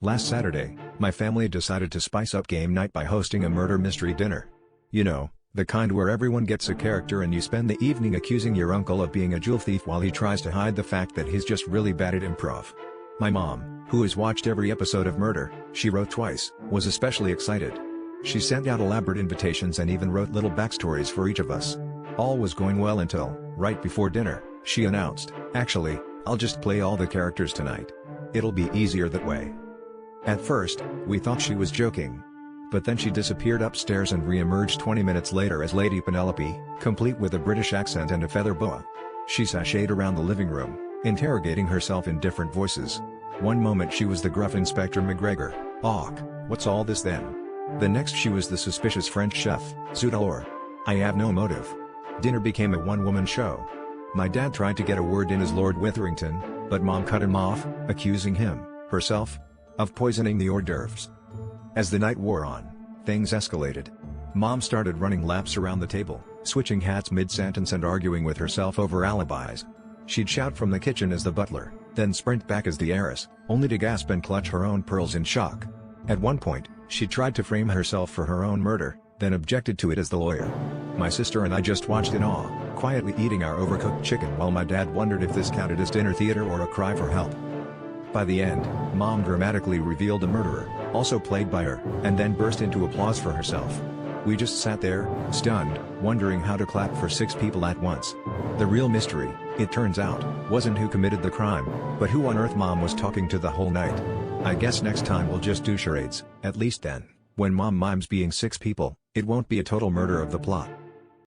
Last Saturday, my family decided to spice up game night by hosting a murder mystery dinner. You know, the kind where everyone gets a character and you spend the evening accusing your uncle of being a jewel thief while he tries to hide the fact that he's just really bad at improv. My mom, who has watched every episode of Murder, She Wrote twice, was especially excited. She sent out elaborate invitations and even wrote little backstories for each of us. All was going well until, right before dinner, she announced, "Actually, I'll just play all the characters tonight. It'll be easier that way." At first, we thought she was joking. But then she disappeared upstairs and re-emerged 20 minutes later as Lady Penelope, complete with a British accent and a feather boa. She sashayed around the living room, interrogating herself in different voices. One moment she was the gruff Inspector McGregor, "Awk, what's all this then?" The next she was the suspicious French chef, Zut alors, "I have no motive." Dinner became a one-woman show. My dad tried to get a word in as Lord Witherington, but Mom cut him off, accusing herself, of poisoning the hors d'oeuvres. As the night wore on, things escalated. Mom started running laps around the table, switching hats mid-sentence and arguing with herself over alibis. She'd shout from the kitchen as the butler, then sprint back as the heiress, only to gasp and clutch her own pearls in shock. At one point, she tried to frame herself for her own murder, then objected to it as the lawyer. My sister and I just watched in awe, quietly eating our overcooked chicken while my dad wondered if this counted as dinner theater or a cry for help. By the end, Mom dramatically revealed the murderer, also played by her, and then burst into applause for herself. We just sat there, stunned, wondering how to clap for 6 people at once. The real mystery, it turns out, wasn't who committed the crime, but who on earth Mom was talking to the whole night. I guess next time we'll just do charades, at least then, when Mom mimes being 6 people, it won't be a total murder of the plot.